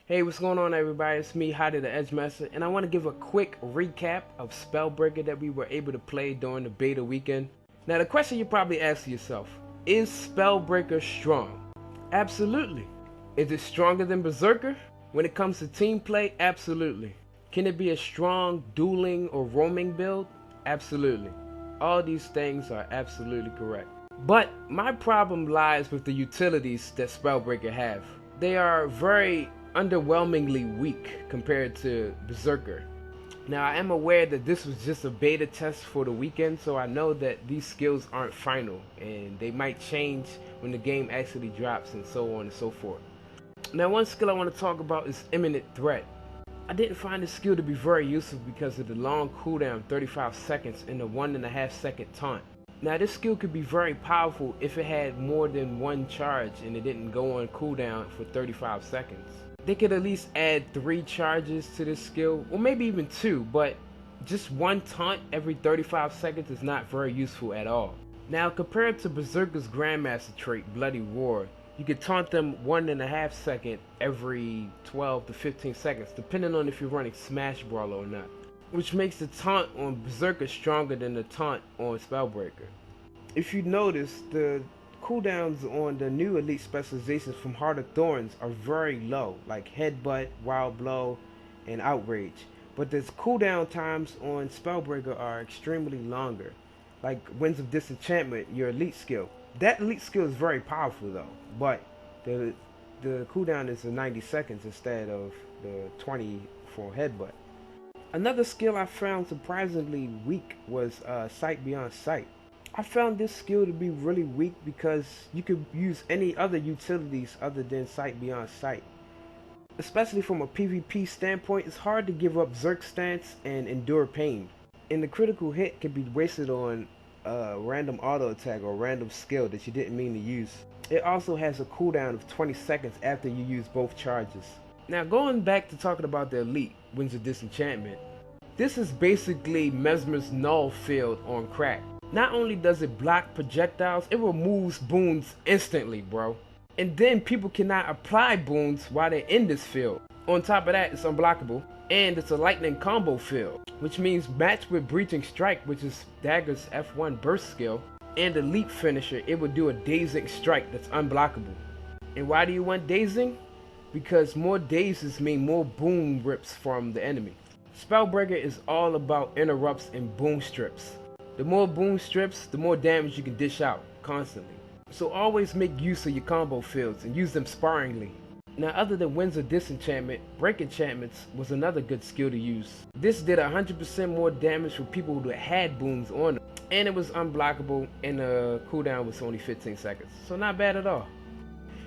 Hey, what's going on everybody? It's me, Hadi the Edge Master, and I want to give a quick recap of Spellbreaker that we were able to play during the beta weekend. Now the question you probably ask yourself, is Spellbreaker strong? Absolutely. Is it stronger than Berserker? When it comes to team play, absolutely. Can it be a strong dueling or roaming build? Absolutely. All these things are absolutely correct. But my problem lies with the utilities that Spellbreaker have. They are very underwhelmingly weak compared to Berserker. Now I am aware that this was just a beta test for the weekend, so I know that these skills aren't final and they might change when the game actually drops and so on and so forth. Now one skill I want to talk about is Imminent Threat. I didn't find this skill to be very useful because of the long cooldown, 35 seconds, and the 1.5 second taunt. Now this skill could be very powerful if it had more than one charge and it didn't go on cooldown for 35 seconds. They could at least add 3 charges to this skill, or maybe even 2, but just one taunt every 35 seconds is not very useful at all. Now compared to Berserker's Grandmaster trait, Bloody Roar, you can taunt them 1.5 seconds every 12 to 15 seconds, depending on if you're running Smash Brawler or not, which makes the taunt on Berserker stronger than the taunt on Spellbreaker. If you notice, the cooldowns on the new elite specializations from Heart of Thorns are very low, like Headbutt, Wild Blow, and Outrage. But the cooldown times on Spellbreaker are extremely longer, like Winds of Disenchantment, your elite skill. That elite skill is very powerful though, but the cooldown is 90 seconds instead of the 20 for Headbutt. Another skill I found surprisingly weak was Sight Beyond Sight. I found this skill to be really weak because you could use any other utilities other than Sight Beyond Sight. Especially from a PvP standpoint, it's hard to give up Zerk stance and endure pain. And the critical hit can be wasted on a random auto attack or random skill that you didn't mean to use. It also has a cooldown of 20 seconds after you use both charges. Now going back to talking about the elite, Winds of Disenchantment, this is basically Mesmer's null field on crack. Not only does it block projectiles, it removes boons instantly, bro. And then people cannot apply boons while they're in this field. On top of that, it's unblockable, and it's a lightning combo field, which means matched with Breaching Strike, which is Dagger's F1 burst skill, and the leap finisher, it would do a dazing strike that's unblockable. And why do you want dazing? Because more dazes mean more boon rips from the enemy. Spellbreaker is all about interrupts and boon strips. The more boon strips, the more damage you can dish out constantly. So always make use of your combo fields and use them sparingly. Now other than Winds of Disenchantment, Break Enchantments was another good skill to use. This did 100% more damage for people who had boons on them. And it was unblockable, and the cooldown was only 15 seconds. So not bad at all.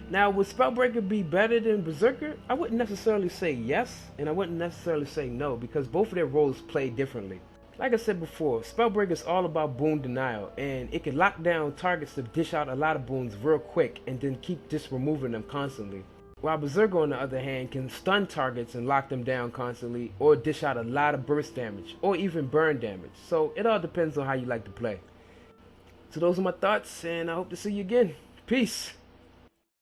Now would Spellbreaker be better than Berserker? I wouldn't necessarily say yes, and I wouldn't necessarily say no, because both of their roles play differently. Like I said before, Spellbreaker is all about boon denial, and it can lock down targets to dish out a lot of boons real quick and then keep just removing them constantly. While Berserker on the other hand can stun targets and lock them down constantly, or dish out a lot of burst damage, or even burn damage. So it all depends on how you like to play. So those are my thoughts, and I hope to see you again. Peace!